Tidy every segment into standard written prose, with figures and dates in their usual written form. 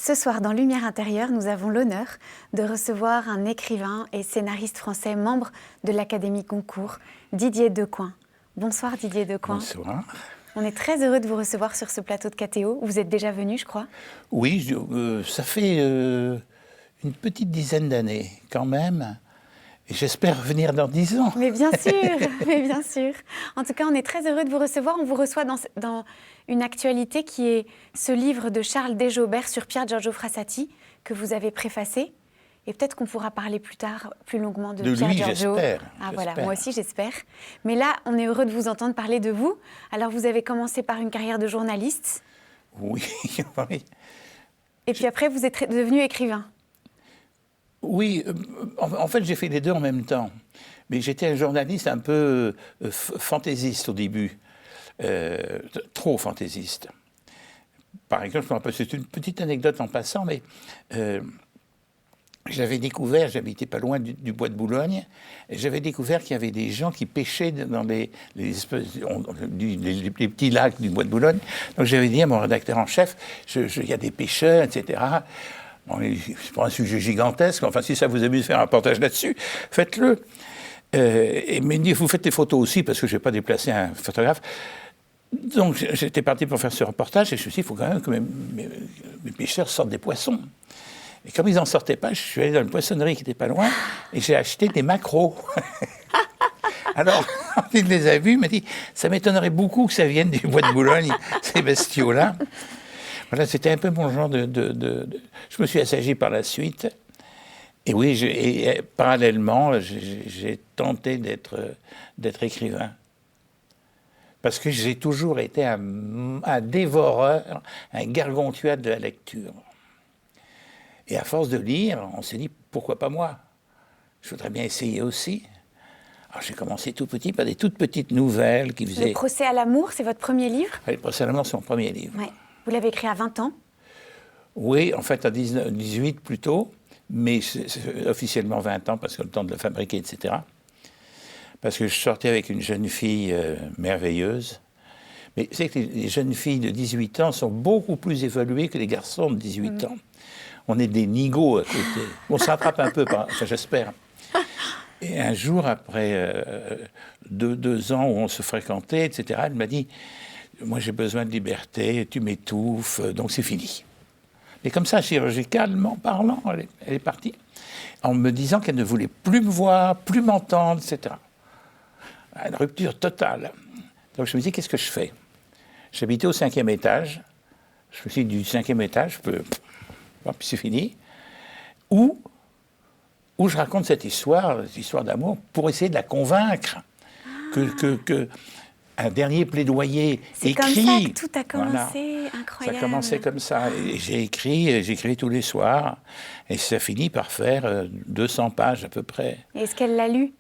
Ce soir, dans Lumière intérieure, nous avons l'honneur de recevoir un écrivain et scénariste français, membre de l'Académie Goncourt, Didier Decoing. Bonsoir Didier Decoing. Bonsoir. On est très heureux de vous recevoir sur ce plateau de KTO. Vous êtes déjà venu, je crois. Oui, ça fait une petite dizaine d'années quand même. Et j'espère revenir dans 10 ans. Mais bien sûr, mais bien sûr. En tout cas, on est très heureux de vous recevoir. On vous reçoit dans une actualité qui est ce livre de Charles Desjaubert sur Pier Giorgio Frassati que vous avez préfacé. Et peut-être qu'on pourra parler plus tard, plus longuement de Pier lui, Giorgio. j'espère. Ah voilà, moi aussi j'espère. Mais là, on est heureux de vous entendre parler de vous. Alors, vous avez commencé par une carrière de journaliste. Oui, oui. Et puis après, vous êtes devenu écrivain. Oui, en fait, j'ai fait les deux en même temps. Mais j'étais un journaliste un peu fantaisiste au début. Trop fantaisiste. Par exemple, c'est une petite anecdote en passant, mais j'avais découvert, j'habitais pas loin du bois de Boulogne, et j'avais découvert qu'il y avait des gens qui pêchaient dans les petits lacs du bois de Boulogne. Donc j'avais dit à mon rédacteur en chef, il y a des pêcheurs, etc. Bon, c'est pas un sujet gigantesque, enfin si ça vous amuse de faire un reportage là-dessus, faites-le. Et il m'a dit, vous faites des photos aussi, parce que je n'ai pas déplacé un photographe. Donc j'étais parti pour faire ce reportage, et je me suis dit, il faut quand même que mes pêcheurs sortent des poissons. Et comme ils n'en sortaient pas, je suis allé dans une poissonnerie qui n'était pas loin, et j'ai acheté des maquereaux. Alors, quand il les a vus, il m'a dit, ça m'étonnerait beaucoup que ça vienne du bois de Boulogne, ces bestiaux-là. Voilà, c'était un peu mon genre Je me suis assagi par la suite. Et oui, parallèlement, j'ai tenté d'être écrivain. Parce que j'ai toujours été un dévoreur, un gargantua de la lecture. Et à force de lire, on s'est dit, pourquoi pas moi? Je voudrais bien essayer aussi. Alors j'ai commencé tout petit par des toutes petites nouvelles qui faisaient... Le procès à l'amour, c'est votre premier livre? Oui, le procès à l'amour, c'est mon premier livre. Ouais. Vous l'avez écrit à 20 ans? Oui, en fait à 18 plutôt, mais c'est officiellement 20 ans parce que le temps de le fabriquer, etc. Parce que je sortais avec une jeune fille merveilleuse. Mais c'est que les jeunes filles de 18 ans sont beaucoup plus évoluées que les garçons de 18 ans. On est des nigauds à côté. On se rattrape un peu, enfin j'espère. Et un jour, après 2 ans où on se fréquentait, etc., elle m'a dit, moi j'ai besoin de liberté, tu m'étouffes, donc c'est fini. Et comme ça, chirurgicalement parlant, elle est partie, en me disant qu'elle ne voulait plus me voir, plus m'entendre, etc. Une rupture totale. Donc je me dis, qu'est-ce que je fais? J'habitais au 5e étage. Je me suis dit, du 5e étage, puis c'est fini. Où je raconte cette histoire d'amour, pour essayer de la convaincre que un dernier plaidoyer c'est écrit. C'est comme ça que tout a commencé, voilà. Incroyable. Ça a commencé comme ça. Et j'écris tous les soirs, et ça finit par faire 200 pages à peu près. Et est-ce qu'elle l'a lu?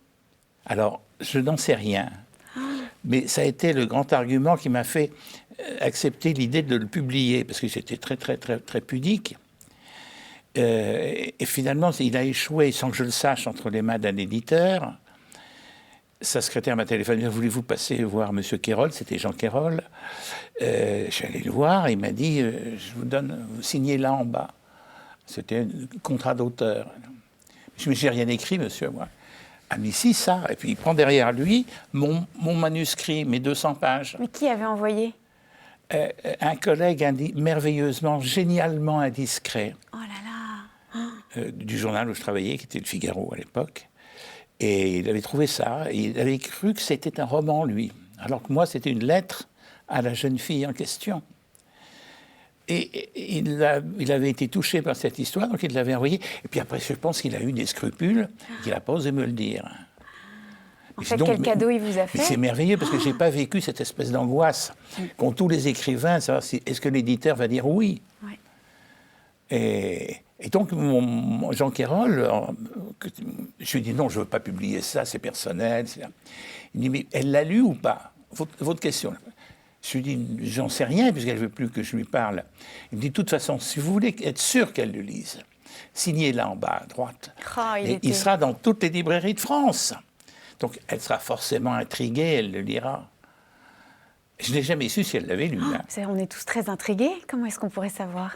Alors, je n'en sais rien. Mais ça a été le grand argument qui m'a fait accepter l'idée de le publier, parce que j'étais très, très, très, très pudique. Et finalement, il a échoué, sans que je le sache, entre les mains d'un éditeur. Sa secrétaire m'a téléphoné, voulez-vous passer voir M. Quérol? C'était Jean Quérol. Je suis allé le voir, il m'a dit, je vous donne, vous signez là en bas. C'était un contrat d'auteur. Je me dis, j'ai rien écrit, monsieur, moi. Ah, mais si, ça. Et puis il prend derrière lui mon manuscrit, mes 200 pages. Mais qui avait envoyé? Un collègue merveilleusement, génialement indiscret. Oh là là. Du journal où je travaillais, qui était le Figaro à l'époque. Et il avait trouvé ça, et il avait cru que c'était un roman, lui. Alors que moi, c'était une lettre à la jeune fille en question. Et il avait été touché par cette histoire, donc il l'avait envoyé. Et puis après, je pense qu'il a eu des scrupules, qu'il n'a pas osé me le dire. En fait, quel cadeau il vous a fait? C'est merveilleux, parce que je n'ai pas vécu cette espèce d'angoisse qu'ont tous les écrivains, savoir est-ce que l'éditeur va dire oui. Ouais. Et donc, Jean Quérol, je lui ai dit non, je ne veux pas publier ça, c'est personnel. Il dit, mais elle l'a lu ou pas? Votre question. Je lui ai dit, j'en sais rien, puisqu'elle ne veut plus que je lui parle. Il me dit, de toute façon, si vous voulez être sûr qu'elle le lise, signez là en bas à droite. Il sera dans toutes les librairies de France. Donc, elle sera forcément intriguée, elle le lira. Je n'ai jamais su si elle l'avait lu. On est tous très intrigués. Comment est-ce qu'on pourrait savoir?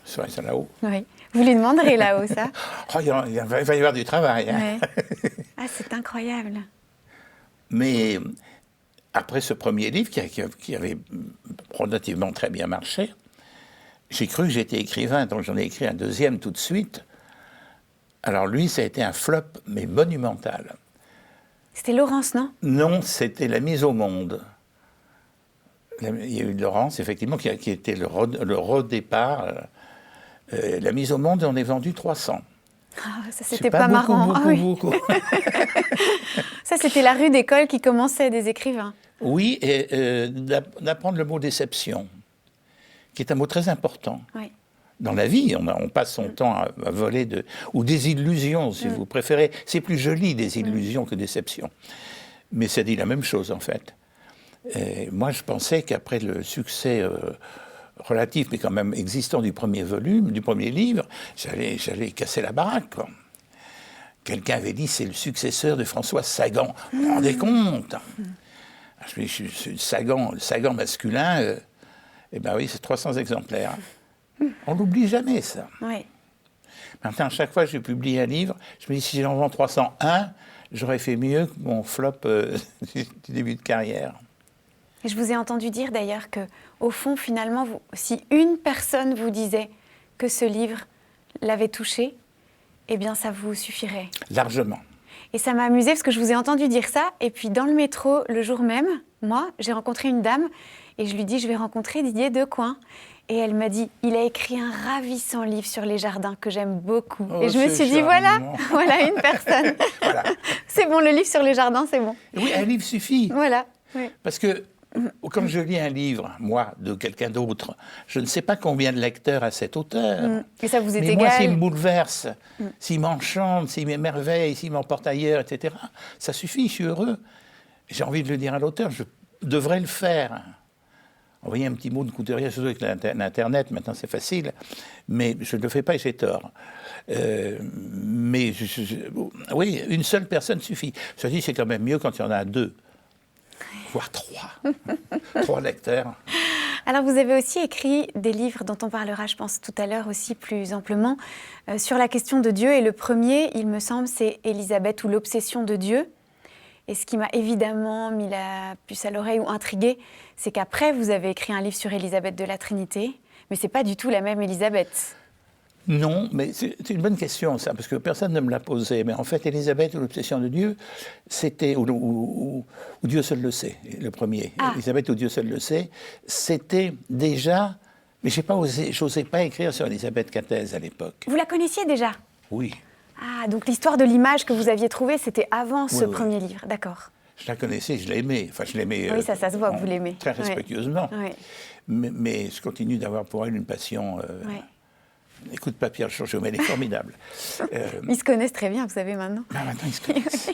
Ça, c'est là-haut. Oui. Vous lui demanderez là-haut, ça? Oh, il va y avoir du travail. Hein. Ouais. Ah, c'est incroyable. Mais après ce premier livre, qui avait relativement très bien marché, j'ai cru que j'étais écrivain, donc j'en ai écrit un deuxième tout de suite. Alors lui, ça a été un flop, mais monumental. C'était Laurence, non? Non, c'était La mise au monde. Il y a eu Laurence, effectivement, qui était le redépart. La mise au monde, on est vendu 300. Ah, ça, C'est c'était pas beaucoup, marrant. beaucoup, Ah, oui. beaucoup. Ça, c'était la rue d'école qui commençait des écrivains. Oui, et d'apprendre le mot déception, qui est un mot très important. Oui. Dans la vie, on passe son temps à voler ou des illusions, si vous préférez. C'est plus joli, des illusions, que déception. Mais ça dit la même chose, en fait. Et moi, je pensais qu'après le succès relatif, mais quand même existant du premier volume, du premier livre, j'allais casser la baraque, quoi. Quelqu'un avait dit, c'est le successeur de François Sagan. Vous vous rendez compte? Je me dis, le Sagan masculin, eh bien oui, c'est 300 exemplaires. On l'oublie jamais, ça. Oui. Maintenant, à chaque fois que je publie un livre, je me dis, si j'en vends 301, j'aurais fait mieux que mon flop du début de carrière. Et je vous ai entendu dire d'ailleurs que, au fond, finalement, si une personne vous disait que ce livre l'avait touché, eh bien, ça vous suffirait. Largement. Et ça m'a amusée parce que je vous ai entendu dire ça. Et puis, dans le métro, le jour même, moi, j'ai rencontré une dame et je lui dis, je vais rencontrer Didier Decoing. Et elle m'a dit, il a écrit un ravissant livre sur les jardins que j'aime beaucoup. Oh, et je me suis dit, voilà une personne. Voilà. C'est bon, le livre sur les jardins, c'est bon. Oui, un livre suffit. Voilà. Oui. Parce que quand je lis un livre, moi, de quelqu'un d'autre, je ne sais pas combien de lecteurs a cet auteur. Et ça vous est Mais égal. moi, s'il me bouleverse, s'il m'enchante, s'il m'émerveille, s'il m'emporte ailleurs, etc., ça suffit, je suis heureux. J'ai envie de le dire à l'auteur, je devrais le faire. Envoyer un petit mot de couturier, surtout avec l'Internet, maintenant c'est facile, mais je ne le fais pas et j'ai tort. Mais oui, une seule personne suffit. Cela dit, c'est quand même mieux quand il y en a deux, voire trois. Trois lecteurs. Alors, vous avez aussi écrit des livres dont on parlera, je pense, tout à l'heure aussi plus amplement, sur la question de Dieu. Et le premier, il me semble, c'est Élisabeth ou l'obsession de Dieu. Et ce qui m'a évidemment mis la puce à l'oreille ou intriguée, c'est qu'après, vous avez écrit un livre sur Élisabeth de la Trinité, mais ce n'est pas du tout la même Élisabeth. Non, mais c'est une bonne question, ça, parce que personne ne me l'a posé. Mais en fait, Élisabeth ou l'obsession de Dieu, c'était, ou Dieu seul le sait, le premier. Ah. Élisabeth ou Dieu seul le sait, c'était déjà... Mais j'osais pas écrire sur Élisabeth Cathès à l'époque. Vous la connaissiez déjà? Oui. Ah, donc l'histoire de l'image que vous aviez trouvée, c'était avant ce premier livre, d'accord. Je la connaissais, je l'aimais. Enfin, je l'aimais. Oui, ça se voit que vous l'aimez. Très respectueusement. Oui. Mais je continue d'avoir pour elle une passion. Écoute pas Pierre Chauchot, elle est formidable. Ils se connaissent très bien, vous savez, maintenant. Ah, maintenant, ils se connaissent.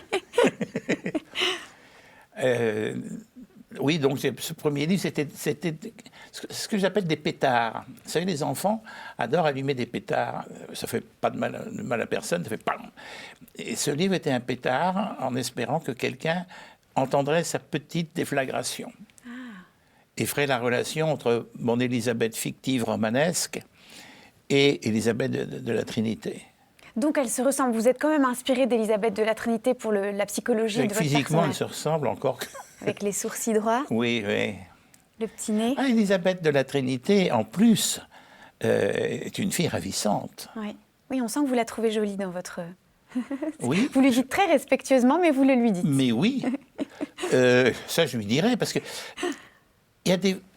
Oui, donc ce premier livre, c'était ce que j'appelle des pétards. Vous savez, les enfants adorent allumer des pétards. Ça fait pas de mal à personne, ça fait pam. Et ce livre était un pétard en espérant que quelqu'un entendrait sa petite déflagration. Et ferait la relation entre mon Élisabeth fictive romanesque et Élisabeth de la Trinité. Donc elle se ressemble. Vous êtes quand même inspiré d'Élisabeth de la Trinité pour la psychologie de votre physiquement, personnage. elle se ressemble encore. Avec les sourcils droits. Oui, oui. Le petit nez. Ah, Élisabeth de la Trinité, en plus, est une fille ravissante. Oui. Oui, on sent que vous la trouvez jolie dans votre... Oui. Vous lui dites très respectueusement, mais vous le lui dites. Mais oui. Ça, je lui dirais, parce que...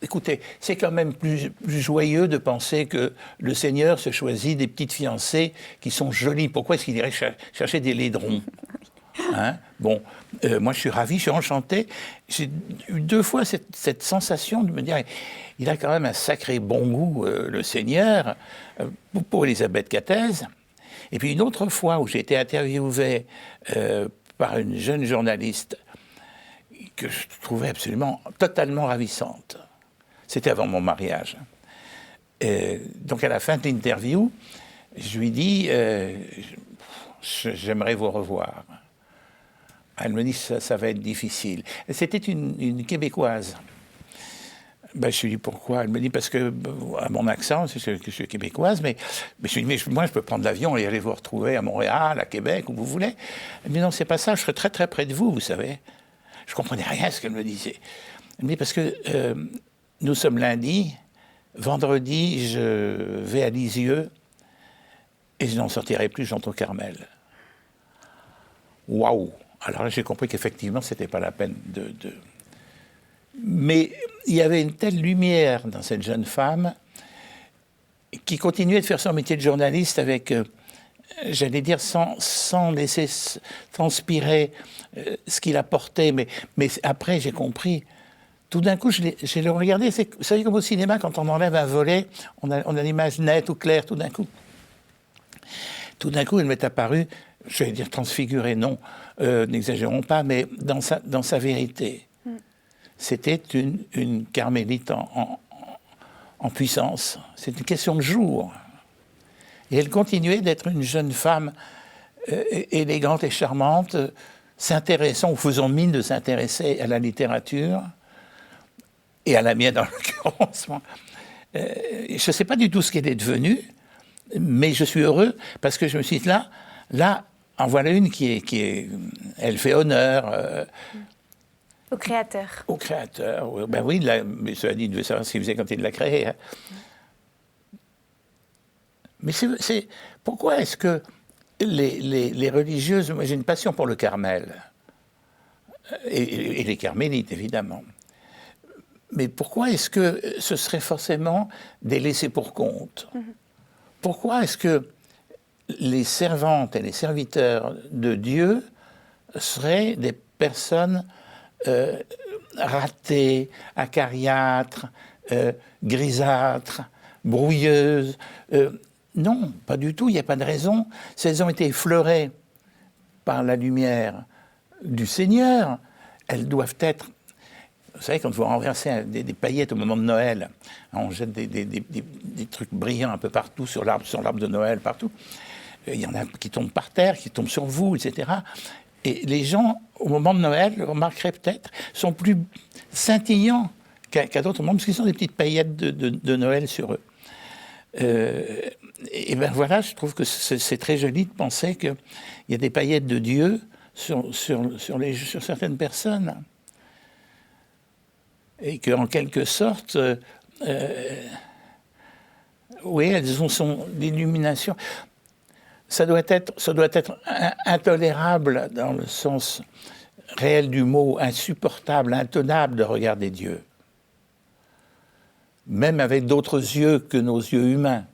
Écoutez, c'est quand même plus joyeux de penser que le Seigneur se choisit des petites fiancées qui sont jolies. Pourquoi est-ce qu'il irait chercher des laidrons? Hein? Bon, moi je suis ravi, je suis enchanté. J'ai eu 2 fois cette sensation de me dire, il a quand même un sacré bon goût, le Seigneur, pour Élisabeth Cathès. Et puis une autre fois où j'ai été interviewé par une jeune journaliste que je trouvais absolument, totalement ravissante. C'était avant mon mariage. Donc à la fin de l'interview, je lui dis, j'aimerais vous revoir. Elle me dit, ça va être difficile. C'était une Québécoise. Ben, je lui dis pourquoi. Elle me dit parce que, à mon accent, je suis québécoise, mais je lui dis, mais moi je peux prendre l'avion et aller vous retrouver à Montréal, à Québec, où vous voulez. Elle me dit non, c'est pas ça, je serai très très près de vous, vous savez. Je comprenais rien à ce qu'elle me disait. Elle me dit parce que nous sommes lundi, vendredi je vais à Lisieux et je n'en sortirai plus, j'entre au Carmel. Waouh! Alors là j'ai compris qu'effectivement c'était pas la peine de... Mais il y avait une telle lumière dans cette jeune femme qui continuait de faire son métier de journaliste avec, j'allais dire, sans laisser transpirer ce qu'il apportait. Mais après, j'ai compris. Tout d'un coup, je l'ai regardé. Vous savez, comme au cinéma, quand on enlève un volet, on a l'image nette ou claire tout d'un coup. Tout d'un coup, il m'est apparu, je vais dire transfiguré, non, n'exagérons pas, mais dans sa vérité. C'était une carmélite en puissance. C'est une question de jour. Et elle continuait d'être une jeune femme élégante et charmante, s'intéressant, ou faisant mine de s'intéresser à la littérature, et à la mienne en l'occurrence. Je ne sais pas du tout ce qu'elle est devenue, mais je suis heureux parce que je me suis dit, là, en voilà une elle fait honneur. Au créateur. Au créateur, ben oui, mais cela dit, il devait savoir ce qu'il faisait quand il l'a créé. Hein. Mais pourquoi est-ce que les religieuses... Moi, j'ai une passion pour le Carmel, et les carmélites, évidemment. Mais pourquoi est-ce que ce serait forcément des laissés pour compte? Pourquoi est-ce que les servantes et les serviteurs de Dieu seraient des personnes ratées, acariâtres, grisâtres, brouilleuses? Non, pas du tout, il n'y a pas de raison. Si elles ont été effleurées par la lumière du Seigneur, elles doivent être... Vous savez, quand vous renversez des paillettes au moment de Noël, on jette des trucs brillants un peu partout sur l'arbre de Noël, partout. Il y en a qui tombent par terre, qui tombent sur vous, etc. Et les gens, au moment de Noël, vous remarquerez peut-être, sont plus scintillants qu'à d'autres moments, parce qu'ils ont des petites paillettes de Noël sur eux. Et bien voilà, je trouve que c'est très joli de penser qu'il y a des paillettes de Dieu sur certaines personnes. Et qu'en quelque sorte, oui, elles ont l'illumination. Ça doit être intolérable dans le sens réel du mot, insupportable, intenable de regarder Dieu. Même avec d'autres yeux que nos yeux humains,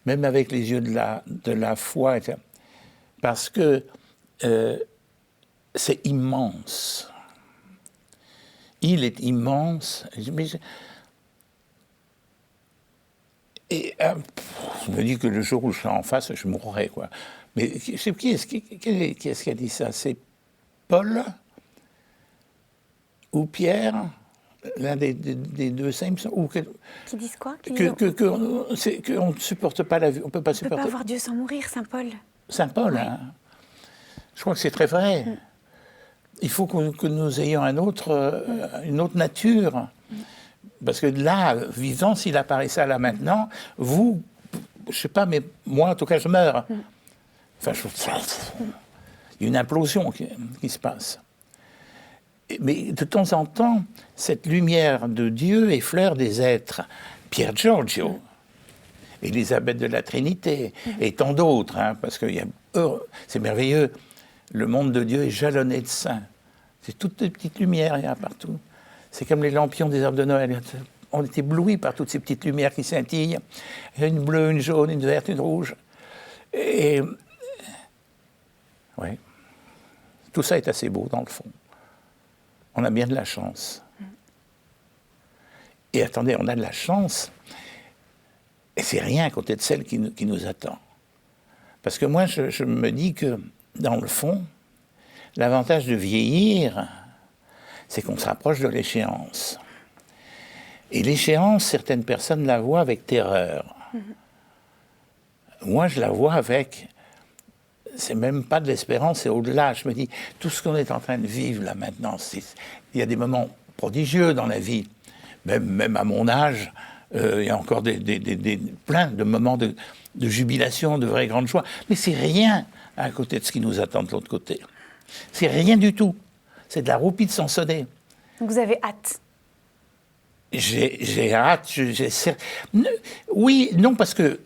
même avec les yeux de la foi, etc. Parce que c'est immense. Il est immense. Et je me dis que le jour où je serai en face, je mourrai, quoi. Mais qui est-ce qui a dit ça? C'est Paul ou Pierre, l'un des deux saints, ou Qui disent quoi? Qu'on ne supporte pas la vie. On ne peut pas supporter. On ne peut pas voir Dieu sans mourir, Saint Paul. Saint Paul, ouais. Hein. Je crois que c'est très vrai. Il faut que nous ayons une autre nature. Parce que là, vivant, s'il apparaissait là maintenant, vous, je ne sais pas, mais moi, en tout cas, je meurs. Enfin, il y a une implosion qui se passe. Mais de temps en temps, cette lumière de Dieu effleure des êtres. Pier Giorgio, Élisabeth de la Trinité, et tant d'autres, hein, parce que c'est merveilleux. Le monde de Dieu est jalonné de saints. C'est toutes les petites lumières, il y a partout. C'est comme les lampions des arbres de Noël. On est éblouis par toutes ces petites lumières qui scintillent. Il y a une bleue, une jaune, une verte, une rouge. Et oui, tout ça est assez beau dans le fond. On a bien de la chance. Et attendez, on a de la chance, et c'est rien à côté de celle qui nous attend. Parce que moi, je me dis que, dans le fond, l'avantage de vieillir, c'est qu'on se rapproche de l'échéance. Et l'échéance, certaines personnes la voient avec terreur. Moi, je la vois avec... C'est même pas de l'espérance, c'est au-delà. Je me dis, tout ce qu'on est en train de vivre là maintenant, il y a des moments prodigieux dans la vie, même à mon âge, il y a encore plein de moments de jubilation, de vraies grandes joies. Mais c'est rien à côté de ce qui nous attend de l'autre côté. C'est rien du tout. C'est de la roupie de Sansonnet. Donc vous avez hâte. J'ai hâte. Oui, non, parce que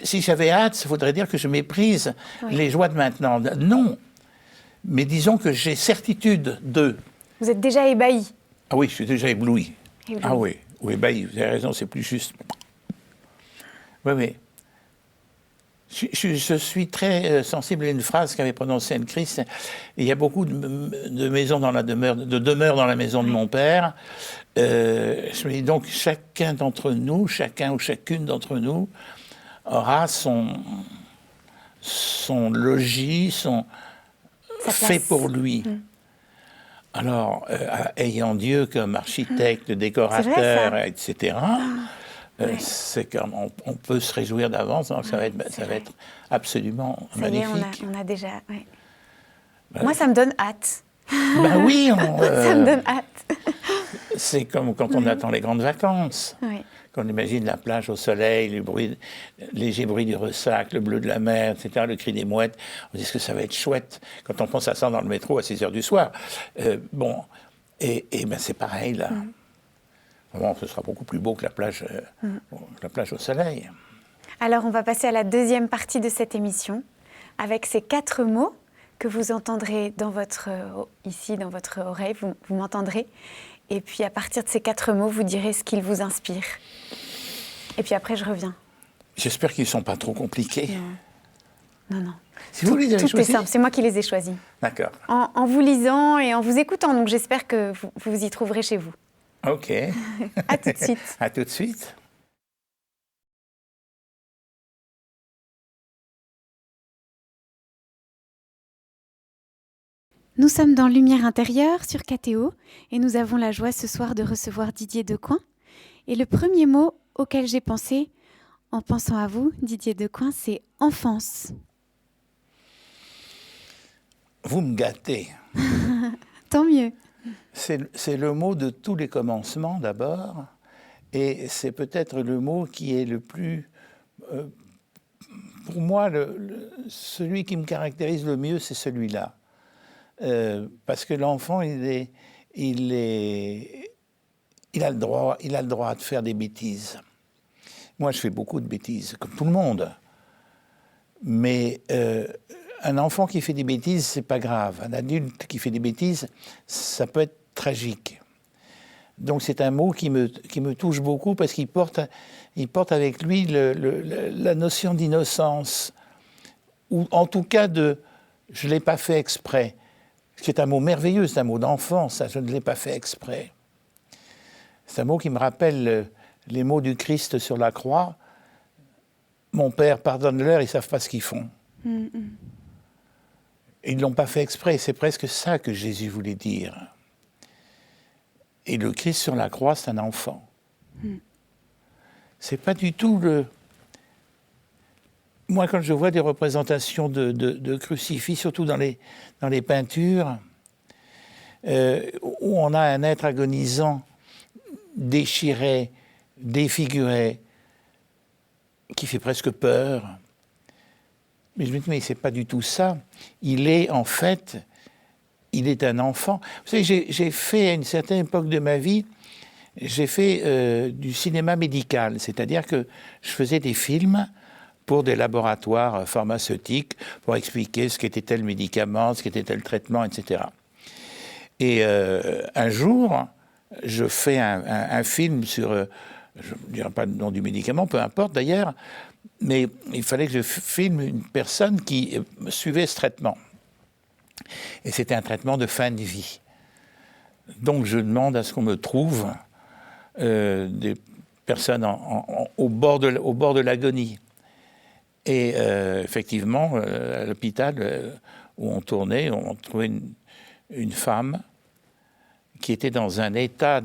si j'avais hâte, ça voudrait dire que je méprise les joies de maintenant. Non. Mais disons que j'ai certitude de... Vous êtes déjà ébahi. Ah oui, je suis déjà ébloui. Ah oui, ou ébahi, vous avez raison, c'est plus juste. Oui, oui. Je suis très sensible à une phrase qu'avait prononcée Anne-Christ. Il y a beaucoup de maisons dans la demeure, de demeures dans la maison de mon père. Je me dis donc, chacun d'entre nous, chacun ou chacune d'entre nous, aura son logis, fait pour lui. Alors, ayant Dieu comme architecte, décorateur, etc., c'est comme on peut se réjouir d'avance, donc ça va être absolument magnifique. On a déjà. Ouais. Moi, ça me donne hâte. Ben oui, ça me donne hâte. C'est comme quand on attend les grandes vacances. Oui. Quand on imagine la plage au soleil, le léger bruit du ressac, le bleu de la mer, etc., le cri des mouettes, on dit que ça va être chouette. Quand on pense à ça dans le métro à 6 heures du soir. Bon, et ben c'est pareil là. Bon, ce sera beaucoup plus beau que la plage au soleil. Alors, on va passer à la deuxième partie de cette émission, avec ces 4 mots que vous entendrez ici dans votre oreille, vous m'entendrez. Et puis, à partir de ces 4 mots, vous direz ce qu'ils vous inspirent. Et puis après, je reviens. J'espère qu'ils ne sont pas trop compliqués. Non. Si vous les avez tout choisis. est simple, c'est moi qui les ai choisis. D'accord. En vous lisant et en vous écoutant, donc j'espère que vous y trouverez chez vous. Ok. À tout de suite. À tout de suite. Nous sommes dans Lumière intérieure sur KTO et nous avons la joie ce soir de recevoir Didier Decoing. Et le premier mot auquel j'ai pensé en pensant à vous, Didier Decoing, c'est enfance. Vous me gâtez. Tant mieux. C'est le mot de tous les commencements d'abord, et c'est peut-être le mot qui est le plus, pour moi, celui qui me caractérise le mieux, c'est celui-là. Parce que l'enfant, il a le droit de faire des bêtises. Moi, je fais beaucoup de bêtises, comme tout le monde. Mais un enfant qui fait des bêtises, c'est pas grave. Un adulte qui fait des bêtises, ça peut être tragique. Donc c'est un mot qui me touche beaucoup parce qu'il porte avec lui la notion d'innocence, ou en tout cas je ne l'ai pas fait exprès. C'est un mot merveilleux, c'est un mot d'enfant, ça, je ne l'ai pas fait exprès. C'est un mot qui me rappelle les mots du Christ sur la croix. Mon Père, pardonne-leur, ils ne savent pas ce qu'ils font. Ils ne l'ont pas fait exprès, c'est presque ça que Jésus voulait dire. Et le Christ sur la croix, c'est un enfant. C'est pas du tout Moi, quand je vois des représentations de crucifix, surtout dans les peintures, où on a un être agonisant, déchiré, défiguré, qui fait presque peur. Mais je me dis, mais c'est pas du tout ça. Il est un enfant. Vous savez, j'ai fait, à une certaine époque de ma vie, j'ai fait du cinéma médical, c'est-à-dire que je faisais des films pour des laboratoires pharmaceutiques, pour expliquer ce qu'était tel médicament, ce qu'était tel traitement, etc. Et un jour, je fais un film sur, je ne dirai pas le nom du médicament, peu importe d'ailleurs, mais il fallait que je filme une personne qui suivait ce traitement. Et c'était un traitement de fin de vie. Donc je demande à ce qu'on me trouve des personnes au bord de l'agonie. Et effectivement, à l'hôpital où on tournait, on trouvait une femme qui était dans un état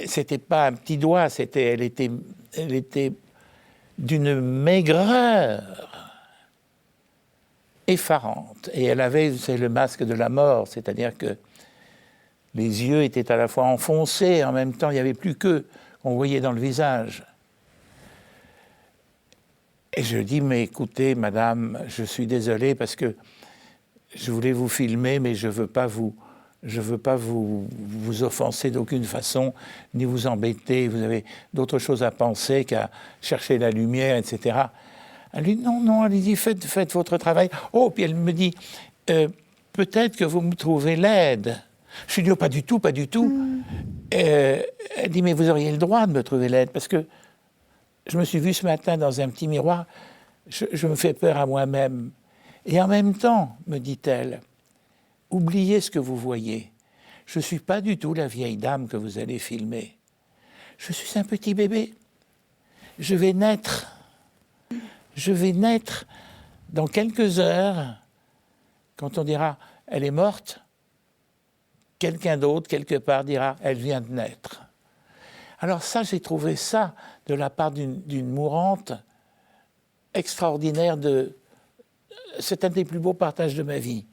c'était pas un petit doigt, elle était d'une maigreur effarante. Et elle avait, c'est le masque de la mort, c'est-à-dire que Les yeux étaient à la fois enfoncés et en même temps, il n'y avait plus qu'eux qu'on voyait dans le visage. Et je dis, mais écoutez, madame, je suis désolé parce que je voulais vous filmer, mais je ne veux pas vous offenser d'aucune façon, ni vous embêter. Vous avez d'autres choses à penser qu'à chercher la lumière, etc. Elle dit, non, allez-y, faites votre travail. Oh, puis elle me dit, peut-être que vous me trouvez laide. Je lui dis, oh, pas du tout. Elle dit, mais vous auriez le droit de me trouver laide, parce que je me suis vue ce matin dans un petit miroir, je me fais peur à moi-même. Et en même temps, me dit-elle, oubliez ce que vous voyez. Je ne suis pas du tout la vieille dame que vous allez filmer. Je suis un petit bébé. Je vais naître dans quelques heures. Quand on dira « elle est morte », quelqu'un d'autre, quelque part, dira « elle vient de naître ». Alors ça, j'ai trouvé ça, de la part d'une mourante, extraordinaire. C'est un des plus beaux partages de ma vie,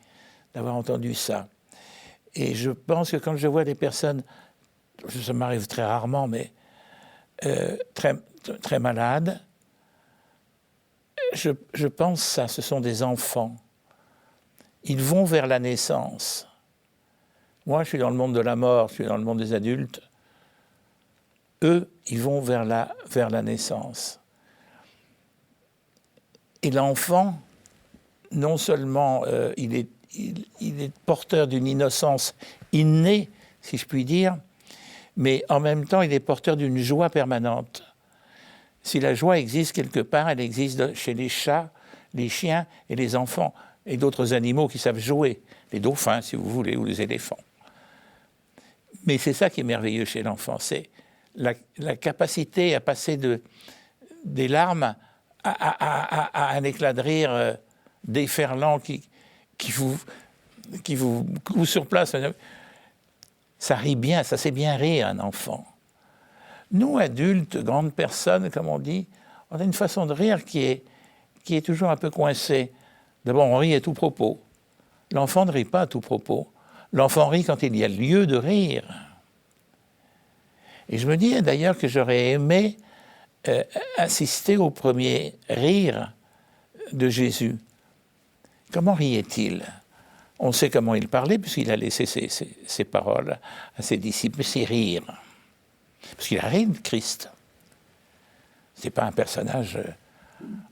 d'avoir entendu ça. Et je pense que quand je vois des personnes, ça m'arrive très rarement, mais très malades, je pense ça, ce sont des enfants. Ils vont vers la naissance. Moi, je suis dans le monde de la mort, je suis dans le monde des adultes. Eux, ils vont vers la naissance. Et l'enfant, non seulement il est porteur d'une innocence innée, si je puis dire, mais en même temps, il est porteur d'une joie permanente. Si la joie existe quelque part, elle existe chez les chats, les chiens et les enfants, et d'autres animaux qui savent jouer, les dauphins, si vous voulez, ou les éléphants. Mais c'est ça qui est merveilleux chez l'enfant, c'est la capacité à passer des larmes à un éclat de rire déferlant qui vous coule sur place. Ça rit bien, ça sait bien rire, un enfant. Nous, adultes, grandes personnes, comme on dit, on a une façon de rire qui est toujours un peu coincée. D'abord, on rit à tout propos. L'enfant ne rit pas à tout propos. L'enfant rit quand il y a lieu de rire. Et je me dis d'ailleurs que j'aurais aimé assister au premier rire de Jésus. Comment riait-il ? On sait comment il parlait, puisqu'il a laissé ses paroles à ses disciples, c'est rire. Parce qu'il a ri de Christ. Ce n'est pas un personnage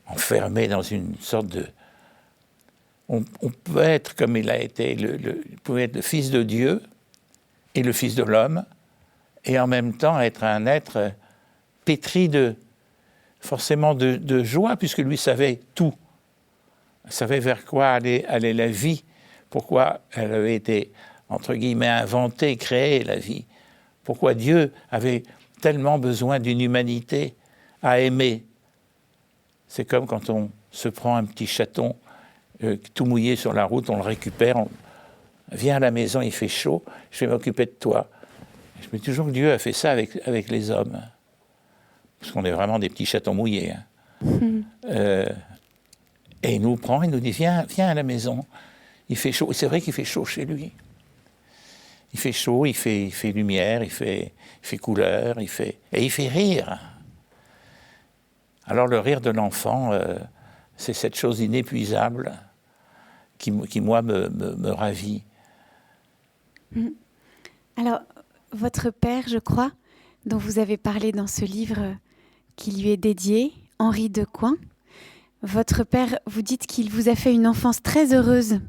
enfermé dans une sorte de... On peut être, comme il a été, il pouvait être le Fils de Dieu et le Fils de l'homme, et en même temps être un être pétri forcément de joie, puisque lui savait tout. Il savait vers quoi allait la vie, pourquoi elle avait été, entre guillemets, inventée, créée, la vie. Pourquoi Dieu avait tellement besoin d'une humanité à aimer. C'est comme quand on se prend un petit chaton tout mouillé sur la route, on le récupère, on vient à la maison, il fait chaud, je vais m'occuper de toi. Je me dis toujours que Dieu a fait ça avec les hommes. Parce qu'on est vraiment des petits chatons mouillés. Et il nous prend, il nous dit, viens à la maison. Il fait chaud. Et c'est vrai qu'il fait chaud chez lui. Il fait chaud, il fait lumière, il fait couleur, et il fait rire. Alors le rire de l'enfant, c'est cette chose inépuisable qui moi, me ravit. Alors, votre père, je crois, dont vous avez parlé dans ce livre qui lui est dédié, Henri Decoing, votre père, vous dites qu'il vous a fait une enfance très heureuse.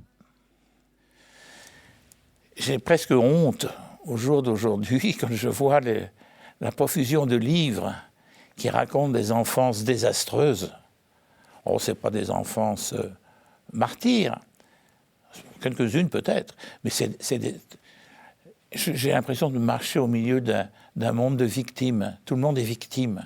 J'ai presque honte au jour d'aujourd'hui quand je vois la profusion de livres qui racontent des enfances désastreuses. Oh, ce n'est pas des enfances martyrs, quelques-unes peut-être, mais j'ai l'impression de marcher au milieu d'un monde de victimes. Tout le monde est victime.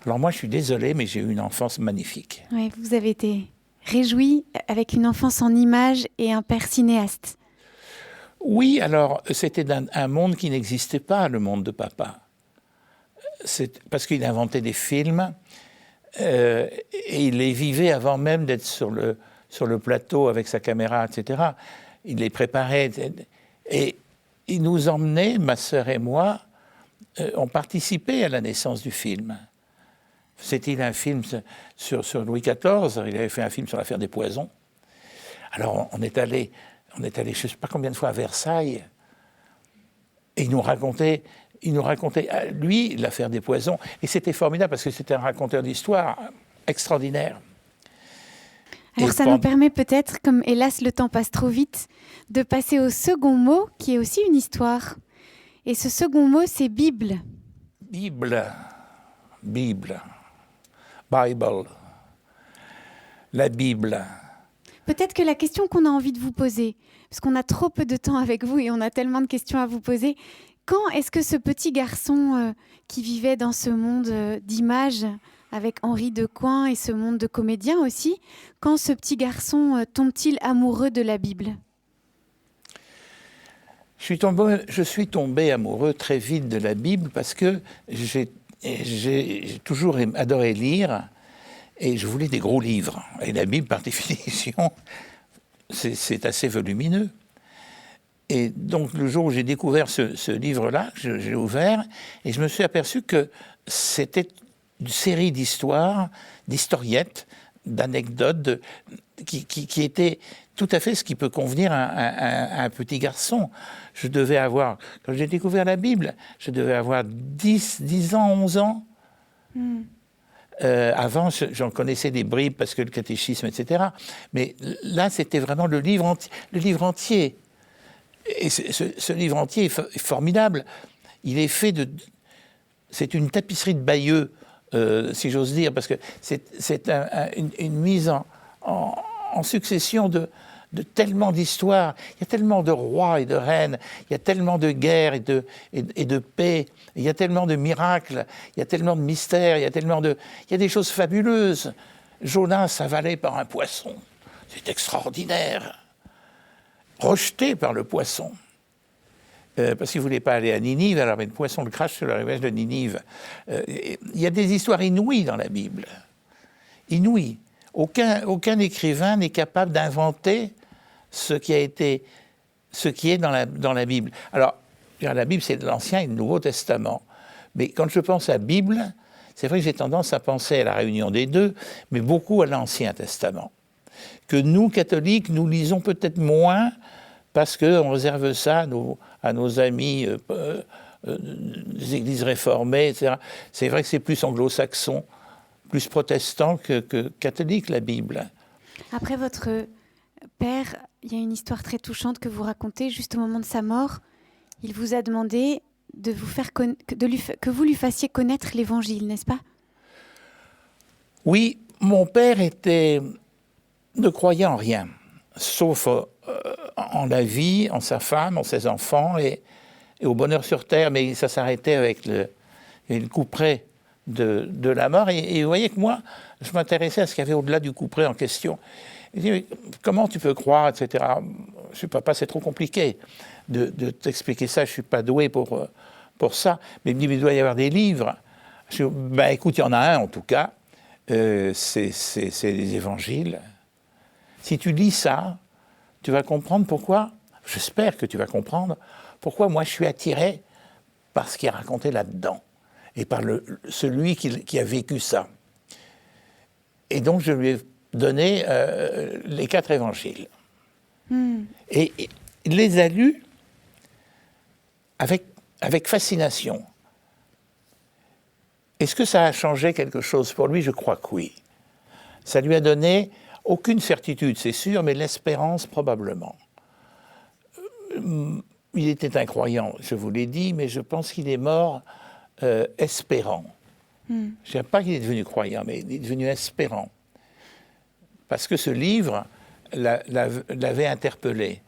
Alors moi, je suis désolé, mais j'ai eu une enfance magnifique. Oui, vous avez été réjoui avec une enfance en images et un père cinéaste. Oui, alors c'était un monde qui n'existait pas, le monde de papa. C'est parce qu'il inventait des films et il les vivait avant même d'être sur le plateau avec sa caméra, etc. Il les préparait. Et il nous emmenait, ma sœur et moi, on participait à la naissance du film. C'était un film sur Louis XIV, il avait fait un film sur l'affaire des poisons. Alors on est allé, je ne sais pas combien de fois à Versailles, et il nous racontait, lui, l'affaire des poisons, et c'était formidable parce que c'était un raconteur d'histoire extraordinaire. Alors ça nous permet peut-être, comme hélas le temps passe trop vite, de passer au second mot qui est aussi une histoire. Et ce second mot, c'est Bible. Bible. La Bible. Peut-être que la question qu'on a envie de vous poser, parce qu'on a trop peu de temps avec vous et on a tellement de questions à vous poser, quand est-ce que ce petit garçon qui vivait dans ce monde d'images avec Henri Decoing et ce monde de comédiens aussi, quand ce petit garçon tombe-t-il amoureux de la Bible ? Je suis tombé amoureux très vite de la Bible parce que j'ai toujours adoré lire et je voulais des gros livres. Et la Bible, par définition, c'est assez volumineux. Et donc, le jour où j'ai découvert ce livre-là, j'ai ouvert et je me suis aperçu que c'était une série d'histoires, d'historiettes, d'anecdotes qui étaient tout à fait ce qui peut convenir à un petit garçon. Je devais avoir, quand j'ai découvert la Bible, je devais avoir 10 ans, 11 ans. Avant, j'en connaissais des bribes parce que le catéchisme, etc. Mais là, c'était vraiment le livre entier. Et ce livre entier est formidable. Il est fait de... C'est une tapisserie de Bayeux, si j'ose dire, parce que c'est une mise en succession de tellement d'histoires. Il y a tellement de rois et de reines, il y a tellement de guerres et de paix, il y a tellement de miracles, il y a tellement de mystères, il y a des choses fabuleuses. Jonas avalé par un poisson, c'est extraordinaire. Rejeté par le poisson, parce qu'il ne voulait pas aller à Ninive, alors le poisson le crache sur la rivière de Ninive. Il y a des histoires inouïes dans la Bible. Inouïes. Aucun écrivain n'est capable d'inventer ce qui est dans la Bible. Alors, la Bible, c'est l'Ancien et le Nouveau Testament. Mais quand je pense à la Bible, c'est vrai que j'ai tendance à penser à la réunion des deux, mais beaucoup à l'Ancien Testament. Que nous, catholiques, nous lisons peut-être moins parce qu'on réserve ça à nos amis des églises réformées, etc. C'est vrai que c'est plus anglo-saxon, plus protestant que catholique, la Bible. Après votre père, il y a une histoire très touchante que vous racontez. Juste au moment de sa mort, il vous a demandé de vous faire que vous lui fassiez connaître l'Évangile, n'est-ce pas ? Oui, mon père ne croyait en rien, sauf en la vie, en sa femme, en ses enfants et au bonheur sur terre, mais ça s'arrêtait avec le couperet de la mort. Et vous voyez que moi, je m'intéressais à ce qu'il y avait au-delà du couperet en question. Il dit, comment tu peux croire, etc. Je dis, papa, c'est trop compliqué de t'expliquer ça, je ne suis pas doué pour ça. Mais il me dit, mais il doit y avoir des livres. Je dis, ben écoute, il y en a un en tout cas, c'est les évangiles. Si tu lis ça, tu vas comprendre pourquoi, j'espère que tu vas comprendre, pourquoi moi je suis attiré par ce qui est raconté là-dedans, et par celui qui a vécu ça. Et donc je lui ai donné les 4 évangiles. Et il les a lus avec fascination. Est-ce que ça a changé quelque chose pour lui ? Je crois que oui. Ça lui a donné aucune certitude, c'est sûr, mais l'espérance probablement. Il était incroyant, je vous l'ai dit, mais je pense qu'il est mort espérant. Je ne sais pas qu'il est devenu croyant, mais il est devenu espérant. Parce que ce livre l'avait interpellé.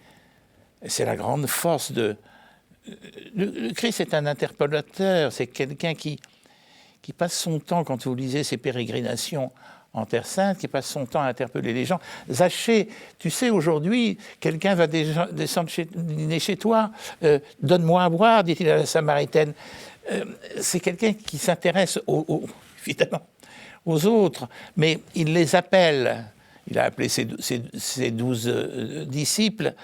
C'est la grande force de... Le Christ est un interpellateur, c'est quelqu'un qui passe son temps, quand vous lisez ses pérégrinations en Terre Sainte, qui passe son temps à interpeller les gens. Zachée, tu sais, aujourd'hui, quelqu'un va descendre dîner chez toi, donne-moi à boire, dit-il à la Samaritaine. C'est quelqu'un qui s'intéresse évidemment aux autres, mais il les appelle. Il a appelé ses 12 disciples.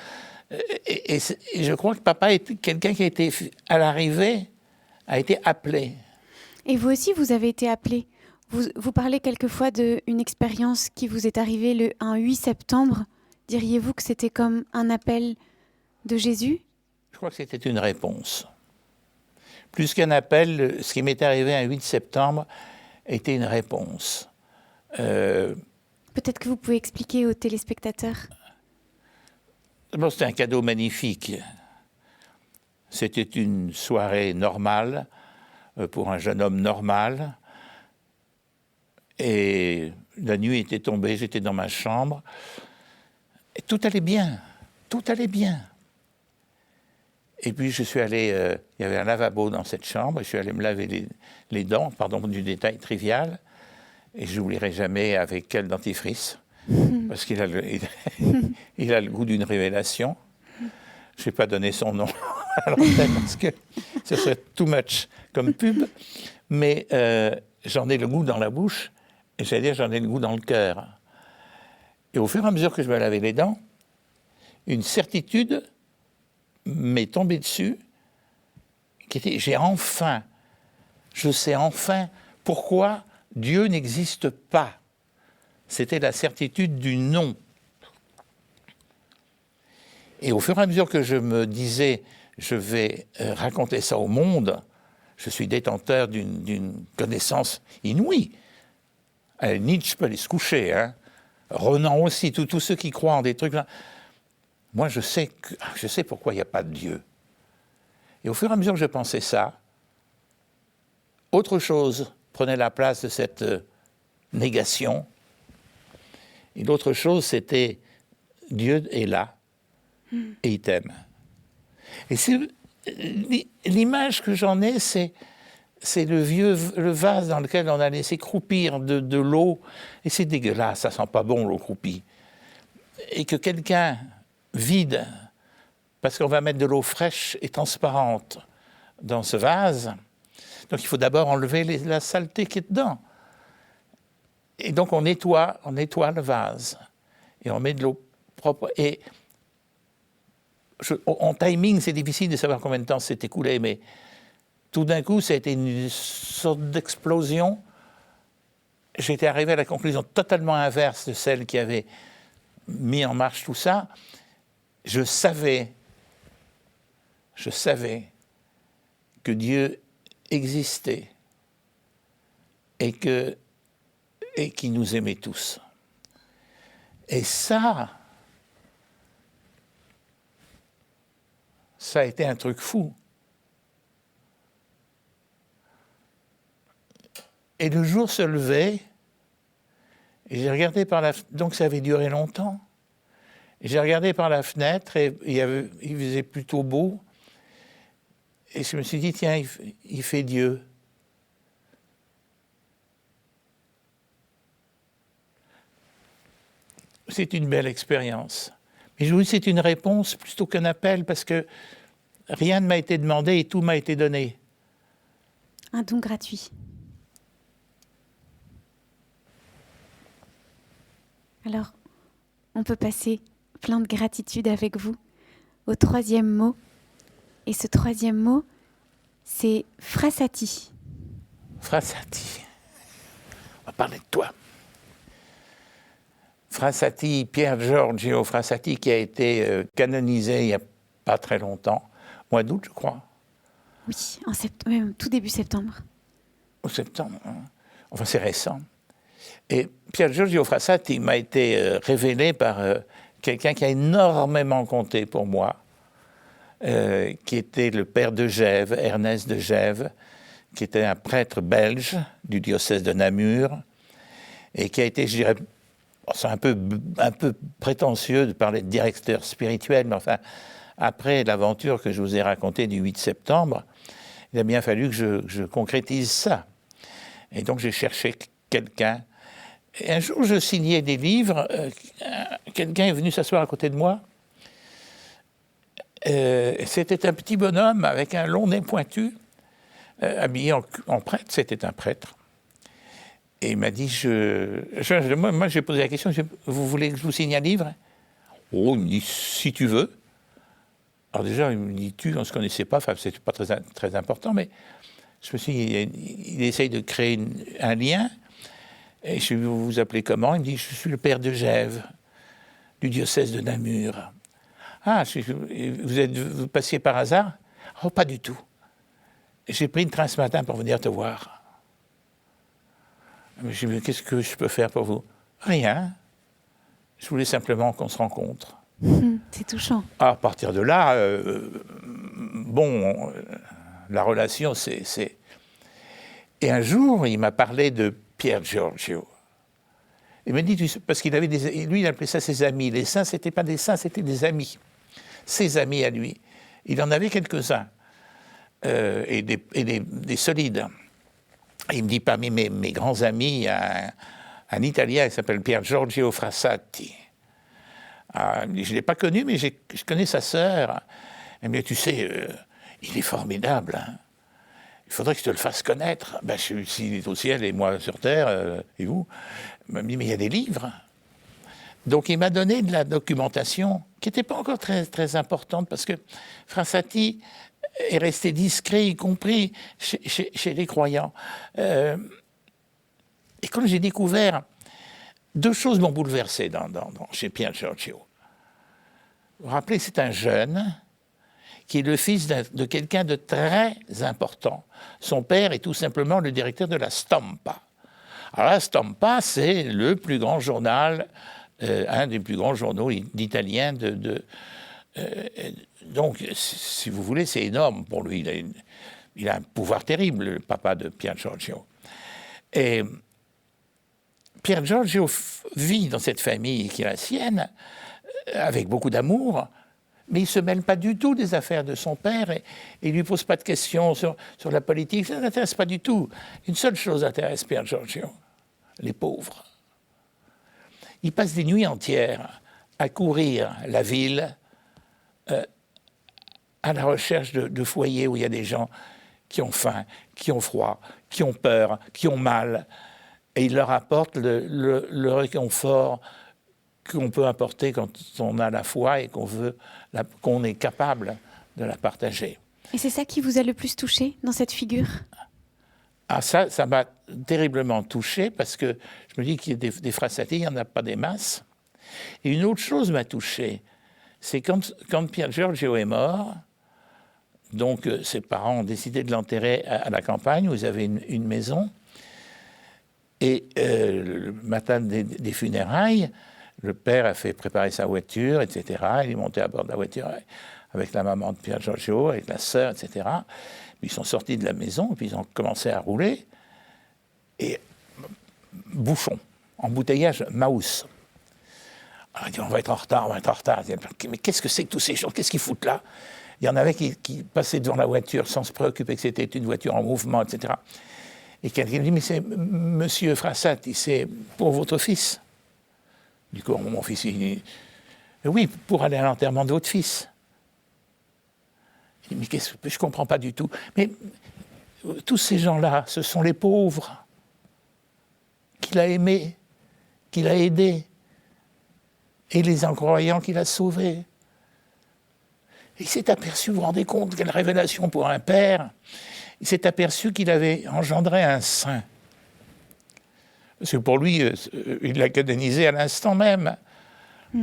Et je crois que papa est quelqu'un qui a été, à l'arrivée, a été appelé. Et vous aussi, vous avez été appelé. Vous parlez quelquefois d'une expérience qui vous est arrivée un 8 septembre. Diriez-vous que c'était comme un appel de Jésus? Je crois que c'était une réponse. Plus qu'un appel, ce qui m'est arrivé un 8 septembre était une réponse. Peut-être que vous pouvez expliquer aux téléspectateurs. D'abord, c'était un cadeau magnifique. C'était une soirée normale, pour un jeune homme normal. Et la nuit était tombée, j'étais dans ma chambre. Et tout allait bien, tout allait bien. Et puis je suis allé, il y avait un lavabo dans cette chambre, je suis allé me laver les dents, pardon du détail trivial, et je n'oublierai jamais avec quel dentifrice, parce qu'il a il a le goût d'une révélation. Je n'ai pas donné son nom à l'antenne parce que ce serait too much comme pub, mais j'en ai le goût dans la bouche, et j'allais dire j'en ai le goût dans le cœur. Et au fur et à mesure que je me lavais les dents, une certitude m'est tombée dessus, qui était, je sais enfin pourquoi Dieu n'existe pas. C'était la certitude du non. Et au fur et à mesure que je me disais, je vais raconter ça au monde, je suis détenteur d'une connaissance inouïe. Nietzsche peut aller se coucher, hein. Renan aussi, tous ceux qui croient en des trucs là. Moi, je sais pourquoi il n'y a pas de Dieu. Et au fur et à mesure que je pensais ça, autre chose prenait la place de cette négation. Et l'autre chose, c'était Dieu est là et il t'aime. Et l'image que j'en ai, c'est le vase dans lequel on a laissé croupir de l'eau. Et c'est dégueulasse, ça sent pas bon l'eau croupie. Et que quelqu'un vide, parce qu'on va mettre de l'eau fraîche et transparente dans ce vase, donc il faut d'abord enlever la saleté qui est dedans. Et donc on nettoie le vase. Et on met de l'eau propre. Et en timing, c'est difficile de savoir combien de temps s'est écoulé, mais tout d'un coup, ça a été une sorte d'explosion. J'étais arrivé à la conclusion totalement inverse de celle qui avait mis en marche tout ça. Je savais que Dieu existait et qu'il nous aimait tous. Et ça a été un truc fou. Et le jour se levait, et j'ai regardé par la fenêtre, donc ça avait duré longtemps. Et j'ai regardé par la fenêtre, et il faisait plutôt beau, et je me suis dit, tiens, il fait Dieu. C'est une belle expérience. Mais je vous dis, c'est une réponse plutôt qu'un appel, parce que rien ne m'a été demandé et tout m'a été donné. Un don gratuit. Alors, on peut passer plein de gratitude avec vous au troisième mot. Et ce troisième mot, c'est Frassati. Frassati. On va parler de toi. Frassati, Pier Giorgio Frassati, qui a été canonisé il n'y a pas très longtemps, mois d'août, je crois. Oui, même tout début septembre. Au septembre, hein. Enfin, c'est récent. Et Pier Giorgio Frassati m'a été révélé par quelqu'un qui a énormément compté pour moi, qui était le père de Gève, Ernest de Gève, qui était un prêtre belge du diocèse de Namur, et qui a été, je dirais, c'est un peu prétentieux de parler de directeur spirituel, mais enfin, après l'aventure que je vous ai racontée du 8 septembre, il a bien fallu que je concrétise ça. Et donc j'ai cherché quelqu'un. Et un jour, je signais des livres, quelqu'un est venu s'asseoir à côté de moi. C'était un petit bonhomme avec un long nez pointu, habillé en prêtre, c'était un prêtre. Et il m'a dit, moi j'ai posé la question, vous voulez que je vous signe un livre? Oh, il me dit, si tu veux. Alors déjà, il me dit tu, on ne se connaissait pas, enfin, c'était pas très important, mais je me suis dit, il essaye de créer un lien. Et je vais vous appeler comment? Il me dit, je suis le père de Gève, du diocèse de Namur. Ah, vous passiez par hasard? Oh, pas du tout. J'ai pris une train ce matin pour venir te voir. Je me dis, qu'est-ce que je peux faire pour vous? Rien. Je voulais simplement qu'on se rencontre. C'est touchant. À partir de là, bon, la relation, c'est... Et un jour, il m'a parlé de Pier Giorgio. Il m'a dit, parce qu'il avait lui, il appelait ça ses amis. Les saints, c'était pas des saints, c'était des amis. Ses amis à lui. Il en avait quelques-uns. Et des solides. Et il me dit, parmi mes grands amis, il y a un Italien qui s'appelle Pier Giorgio Frassati. Ah, je ne l'ai pas connu, mais je connais sa sœur. Elle me dit, tu sais, il est formidable. Hein. Il faudrait que je te le fasse connaître. Ben, s'il est au ciel et moi sur terre, et vous? Il m'a dit, mais il y a des livres. Donc il m'a donné de la documentation qui n'était pas encore très, très importante, parce que Frassati est resté discret, y compris chez les croyants. Et quand j'ai découvert, deux choses m'ont bouleversé chez Pier Giorgio. Vous vous rappelez, c'est un jeune qui est le fils de quelqu'un de très important. Son père est tout simplement le directeur de la Stampa. Alors la Stampa, c'est le plus grand journal, un des plus grands journaux d'Italiens donc, si vous voulez, c'est énorme pour lui. Il a un pouvoir terrible, le papa de Pier Giorgio. Et Pier Giorgio vit dans cette famille qui est la sienne, avec beaucoup d'amour, mais il ne se mêle pas du tout des affaires de son père et il ne lui pose pas de questions sur la politique. Ça ne l'intéresse pas du tout. Une seule chose intéresse Pier Giorgio, les pauvres. Il passe des nuits entières à courir la ville, à la recherche de foyers où il y a des gens qui ont faim, qui ont froid, qui ont peur, qui ont mal. Et il leur apporte le réconfort qu'on peut apporter quand on a la foi et qu'on est capable de la partager. Et c'est ça qui vous a le plus touché dans cette figure? Ah, ça m'a terriblement touché, parce que je me dis qu'il y a des Frassati, il n'y en a pas des masses. Et une autre chose m'a touché, c'est quand Pier Giorgio est mort, donc ses parents ont décidé de l'enterrer à la campagne, où ils avaient une maison, et le matin des funérailles, le père a fait préparer sa voiture, etc. Il est monté à bord de la voiture avec la maman de Pier Giorgio, avec la sœur, etc. Puis ils sont sortis de la maison, puis ils ont commencé à rouler, et bouchon, embouteillage Maus. Alors, il dit, on va être en retard. Mais qu'est-ce que c'est que tous ces gens? Qu'est-ce qu'ils foutent là? Il y en avait qui passaient devant la voiture sans se préoccuper que c'était une voiture en mouvement, etc. Et quelqu'un dit, mais c'est Monsieur Frassati, c'est pour votre fils. Du coup, mon fils, il dit, oui, pour aller à l'enterrement de votre fils. Il dit, mais qu'est-ce que je ne comprends pas du tout. Mais tous ces gens-là, ce sont les pauvres qu'il a aimés, qu'il a aidés, et les incroyants qu'il a sauvés. Il s'est aperçu, vous vous rendez compte, quelle révélation pour un père, il s'est aperçu qu'il avait engendré un saint. Parce que pour lui, il l'a canonisé à l'instant même. Oh,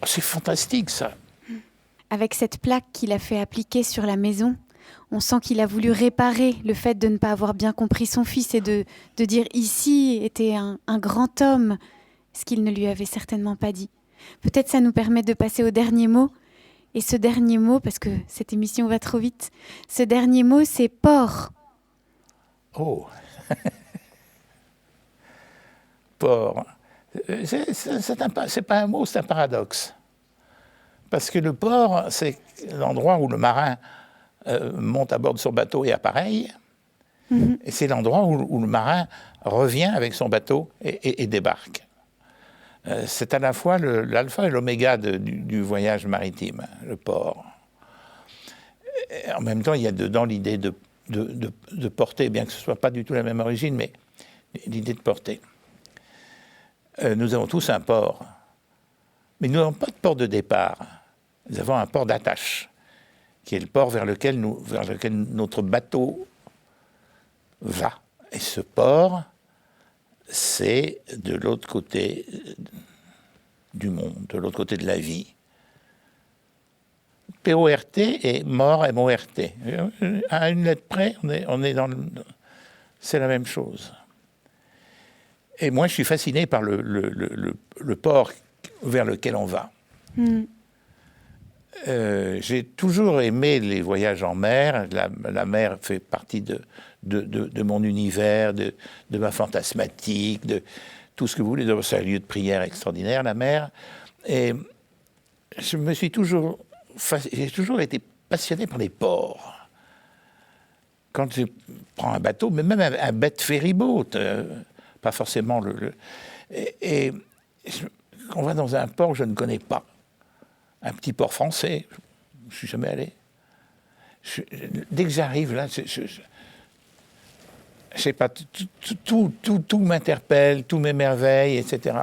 c'est fantastique, ça. Avec cette plaque qu'il a fait appliquer sur la maison, on sent qu'il a voulu réparer le fait de ne pas avoir bien compris son fils et de dire ici était un grand homme, ce qu'il ne lui avait certainement pas dit. Peut-être ça nous permet de passer au dernier mot. Et ce dernier mot, parce que cette émission va trop vite, ce dernier mot, c'est porc. Oh. Porc. C'est pas un mot, c'est un paradoxe. Parce que le port, c'est l'endroit où le marin monte à bord de son bateau et appareille. Mm-hmm. Et c'est l'endroit où le marin revient avec son bateau et débarque. C'est à la fois l'alpha et l'oméga du voyage maritime, le port. Et en même temps, il y a dedans l'idée de porter, bien que ce ne soit pas du tout la même origine, mais l'idée de porter. Nous avons tous un port, mais nous n'avons pas de port de départ. nous avons un port d'attache, qui est le port vers lequel notre bateau va. Et ce port, c'est de l'autre côté du monde, de l'autre côté de la vie. PORT et mort MORT. À une lettre près, on est dans le... C'est la même chose. Et moi, je suis fasciné par le port vers lequel on va. J'ai toujours aimé les voyages en mer. La mer fait partie de mon univers, de ma fantasmatique, de tout ce que vous voulez. C'est un lieu de prière extraordinaire, la mer. Et j'ai toujours été passionné par les ports. Quand je prends un bateau, mais même un bête ferryboat, pas forcément on va dans un port que je ne connais pas. Un petit port français, je ne suis jamais allé. Dès que j'arrive là, je sais pas, tout m'interpelle, tout m'émerveille, etc.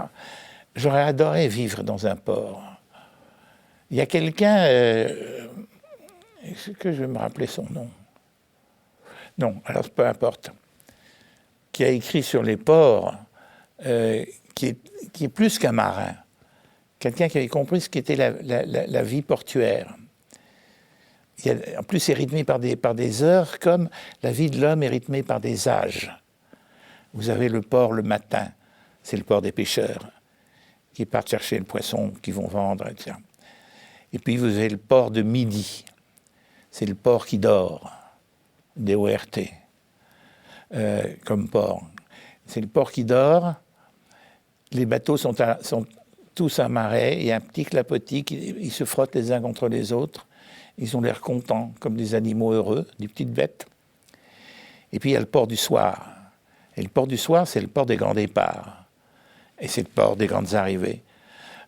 J'aurais adoré vivre dans un port. Il y a quelqu'un, est-ce que je vais me rappeler son nom? Non, alors peu importe, qui a écrit sur les ports, qui est plus qu'un marin. Quelqu'un qui avait compris ce qu'était la vie portuaire. En plus, c'est rythmé par des heures, comme la vie de l'homme est rythmée par des âges. Vous avez le port le matin, c'est le port des pêcheurs, qui partent chercher le poisson qu'ils vont vendre, etc. Et puis vous avez le port de midi, c'est le port qui dort, DORT, comme port. C'est le port qui dort, les bateaux sont tous amarrés, il y a un petit clapotis, ils se frottent les uns contre les autres, ils ont l'air contents, comme des animaux heureux, des petites bêtes. Et puis il y a le port du soir. Et le port du soir, c'est le port des grands départs. Et c'est le port des grandes arrivées.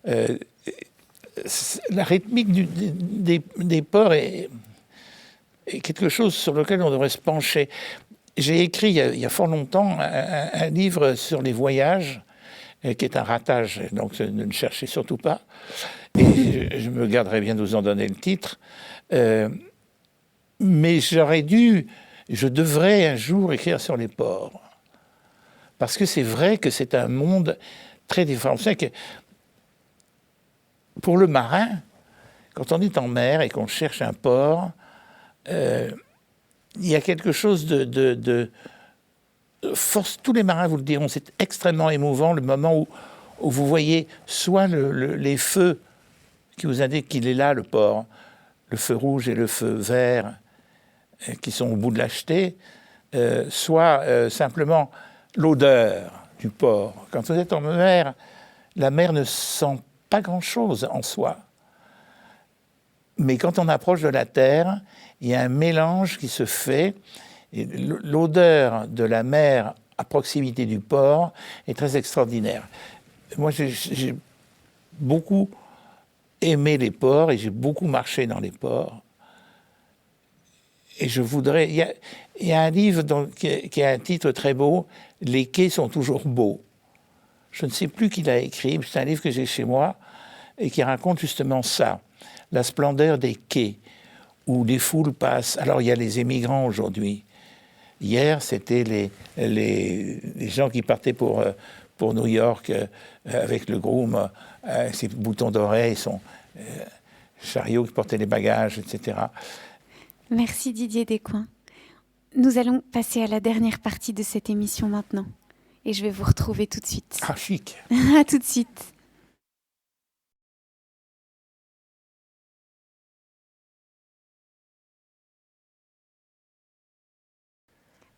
La rythmique des ports est quelque chose sur lequel on devrait se pencher. J'ai écrit il y a fort longtemps un livre sur les voyages, qui est un ratage, donc ne le cherchez surtout pas. Et je me garderai bien de vous en donner le titre. Mais je devrais un jour écrire sur les ports. Parce que c'est vrai que c'est un monde très différent. Vous savez que pour le marin, quand on est en mer et qu'on cherche un port, il y a quelque chose de force. Tous les marins vous le diront, c'est extrêmement émouvant le moment où vous voyez soit les feux qui vous indiquent qu'il est là, le port, le feu rouge et le feu vert qui sont au bout de la jetée, soit simplement l'odeur du port. Quand vous êtes en mer, la mer ne sent pas grand-chose en soi. Mais quand on approche de la terre, il y a un mélange qui se fait. Et l'odeur de la mer à proximité du port est très extraordinaire. Moi, j'ai beaucoup aimé les ports et j'ai beaucoup marché dans les ports. Et je voudrais... Il y a un livre qui a un titre très beau, « Les quais sont toujours beaux ». Je ne sais plus qui l'a écrit, mais c'est un livre que j'ai chez moi et qui raconte justement ça, la splendeur des quais où les foules passent. Alors, il y a les émigrants aujourd'hui. Hier, c'était les gens qui partaient pour New York avec le groom, ses boutons d'oreilles, son chariot qui portait les bagages, etc. Merci Didier Descoings. Nous allons passer à la dernière partie de cette émission maintenant. Et je vais vous retrouver tout de suite. Ah, chic. À tout de suite.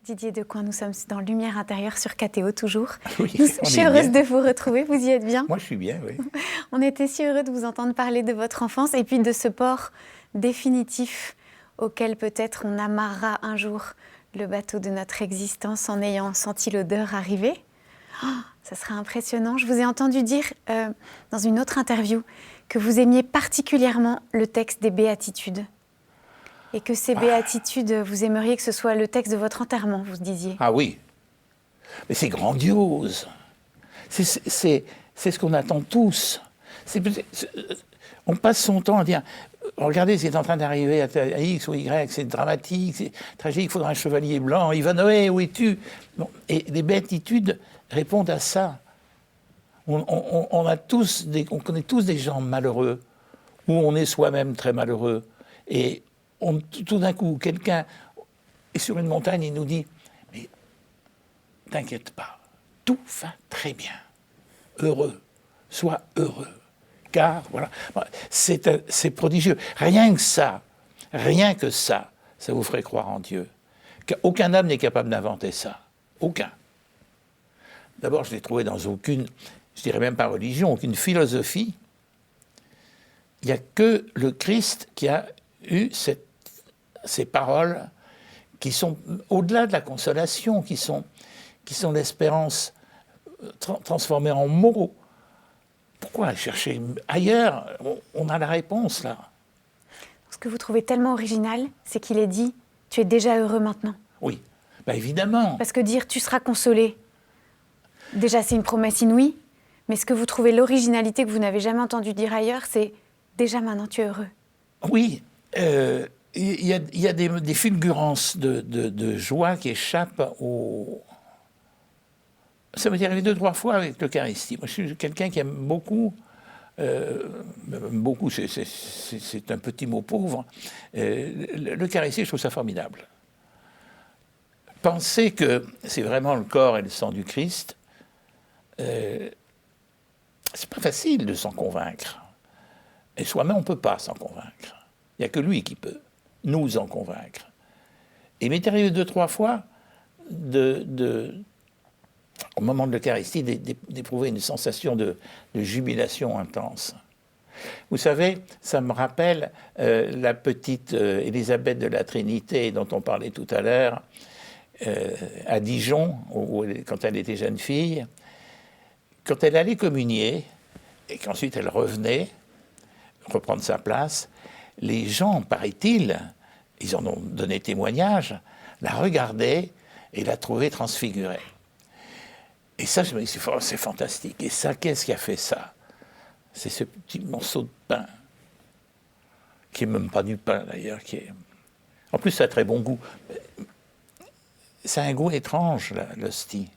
Didier Descoings, nous sommes dans Lumière intérieure sur KTO toujours. Oui, je suis heureuse de vous retrouver, vous y êtes bien? Moi je suis bien, oui. On était si heureux de vous entendre parler de votre enfance et puis de ce port définitif auquel peut-être on amarrera un jour le bateau de notre existence en ayant senti l'odeur arriver. Oh, ça serait impressionnant. Je vous ai entendu dire dans une autre interview que vous aimiez particulièrement le texte des Béatitudes. Et que ces béatitudes, vous aimeriez que ce soit le texte de votre enterrement, vous disiez. Ah oui, mais c'est grandiose. C'est ce qu'on attend tous. On passe son temps à dire, regardez ce qui est en train d'arriver à X ou Y, c'est dramatique, c'est tragique, il faudra un chevalier blanc, Ivanhoé, où es-tu? Bon, et les béatitudes répondent à ça. On connaît tous des gens malheureux, où on est soi-même très malheureux. Et tout d'un coup, quelqu'un est sur une montagne, il nous dit, mais t'inquiète pas, tout va très bien. Heureux, sois heureux. Car, voilà, c'est prodigieux. Rien que ça vous ferait croire en Dieu. Aucun homme n'est capable d'inventer ça. Aucun. D'abord, je l'ai trouvé dans aucune, je dirais même pas religion, aucune philosophie. Il n'y a que le Christ qui a eu ces paroles qui sont au-delà de la consolation, qui sont l'espérance transformée en mots. Pourquoi aller chercher ailleurs? On a la réponse, là. Ce que vous trouvez tellement original, c'est qu'il est dit « tu es déjà heureux maintenant ». Oui, bah évidemment. Parce que dire « tu seras consolé », déjà c'est une promesse inouïe, mais ce que vous trouvez l'originalité que vous n'avez jamais entendu dire ailleurs, c'est « déjà maintenant tu es heureux ». Oui, il y a des fulgurances de joie qui échappent au... Ça m'est arrivé 2-3 fois avec l'Eucharistie. Moi, je suis quelqu'un qui aime beaucoup, c'est un petit mot pauvre, l'Eucharistie, je trouve ça formidable. Penser que c'est vraiment le corps et le sang du Christ, c'est pas facile de s'en convaincre. Et soi-même, on ne peut pas s'en convaincre. Il n'y a que lui qui peut nous en convaincre. Et il m'est arrivé 2-3 fois au moment de l'Eucharistie, d'éprouver une sensation de jubilation intense. Vous savez, ça me rappelle la petite Élisabeth de la Trinité dont on parlait tout à l'heure, à Dijon, quand elle était jeune fille. Quand elle allait communier, et qu'ensuite elle revenait reprendre sa place, les gens, paraît-il, ils en ont donné témoignage, la regardaient et la trouvaient transfigurée. Et ça, je me dis, c'est fantastique. Et ça, qu'est-ce qui a fait ça? C'est ce petit morceau de pain, qui n'est même pas du pain d'ailleurs. En plus, ça a très bon goût. C'est un goût étrange, l'hostie.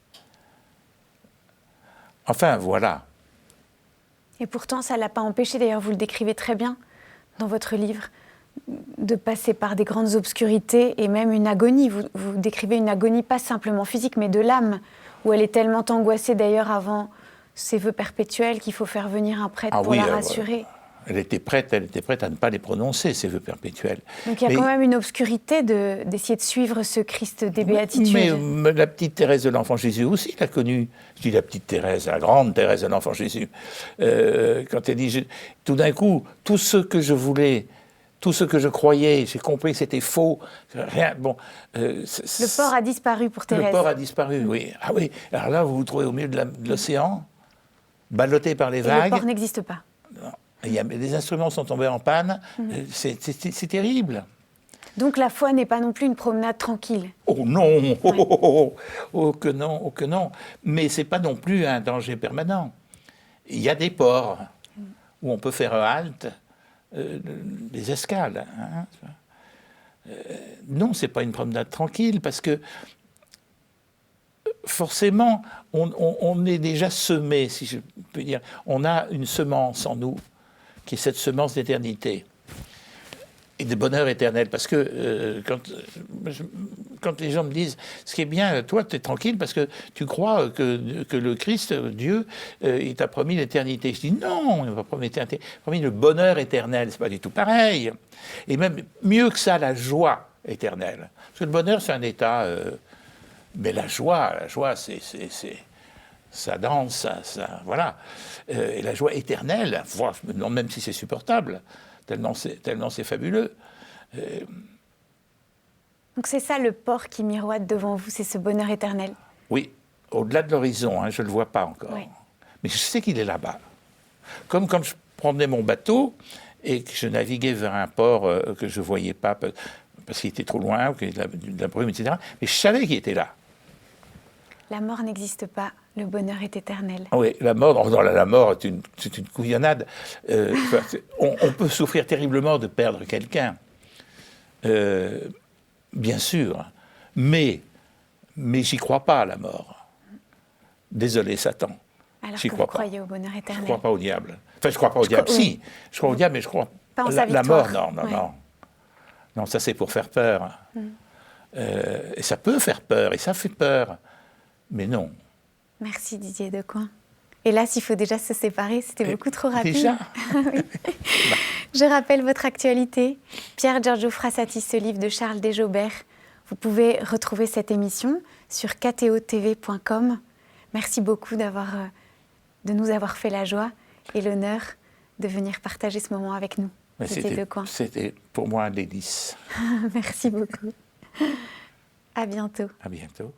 Enfin, voilà. Et pourtant, ça ne l'a pas empêché, d'ailleurs vous le décrivez très bien dans votre livre, de passer par des grandes obscurités et même une agonie. Vous décrivez une agonie pas simplement physique, mais de l'âme, où elle est tellement angoissée d'ailleurs avant ses vœux perpétuels qu'il faut faire venir un prêtre pour la rassurer. Elle était prête à ne pas les prononcer, ces vœux perpétuels. Donc il y a quand même une obscurité d'essayer de suivre ce Christ des béatitudes. Mais la petite Thérèse de l'Enfant Jésus aussi l'a connue. Je dis la petite Thérèse, la grande Thérèse de l'Enfant Jésus. Quand elle dit, tout d'un coup, tout ce que je voulais, tout ce que je croyais, j'ai compris que c'était faux. Rien. Bon, le port a disparu pour Thérèse. Le port a disparu, oui. Ah oui. Alors là, vous vous trouvez au milieu de l'océan, ballotté par les vagues. Et le port n'existe pas. Non. Les instruments sont tombés en panne. C'est terrible. Donc la foi n'est pas non plus une promenade tranquille. Oh non, oh que non, oh que non. Mais c'est pas non plus un danger permanent. Il y a des ports où on peut faire halte, des escales. Hein. Non, c'est pas une promenade tranquille parce que forcément, on est déjà semé, si je peux dire. On a une semence en nous, qui est cette semence d'éternité et de bonheur éternel. Parce que quand les gens me disent, ce qui est bien, toi, tu es tranquille parce que tu crois que le Christ, Dieu, il t'a promis l'éternité. Je dis non, il m'a pas promis l'éternité, il m'a promis le bonheur éternel. C'est pas du tout pareil. Et même mieux que ça, la joie éternelle. Parce que le bonheur, c'est un état... mais la joie, c'est ça danse, ça voilà. Et la joie éternelle, je me demande même si c'est supportable, tellement c'est fabuleux. Donc c'est ça le port qui miroite devant vous, c'est ce bonheur éternel. Oui, au-delà de l'horizon, hein, je ne le vois pas encore. Oui. Mais je sais qu'il est là-bas. Comme quand je prenais mon bateau et que je naviguais vers un port que je ne voyais pas parce qu'il était trop loin, ou qu'il y avait de la brume, etc. Mais je savais qu'il était là. La mort n'existe pas, le bonheur est éternel. Oui, la mort, non, la mort, c'est une couillonnade. On peut souffrir terriblement de perdre quelqu'un, bien sûr, mais j'y crois pas à la mort. Désolé, Satan. Alors J'y que crois vous croyez au bonheur Je éternel. ne crois pas au diable. Enfin, je ne crois pas au diable, si. Je crois au diable, mais je crois pas en sa la victoire. mort, non. Ouais. Non, ça c'est pour faire peur. Et ça peut faire peur, et ça fait peur. Mais non. Merci Didier Decoing. Hélas, il faut déjà se séparer, c'était beaucoup trop rapide. Déjà Oui. Je rappelle votre actualité. Pier Giorgio Frassati, ce livre de Charles Desjaubert. Vous pouvez retrouver cette émission sur ktotv.com. Merci beaucoup de nous avoir fait la joie et l'honneur de venir partager ce moment avec nous. Didier Decoing. C'était pour moi un délice. Merci beaucoup. À bientôt. À bientôt.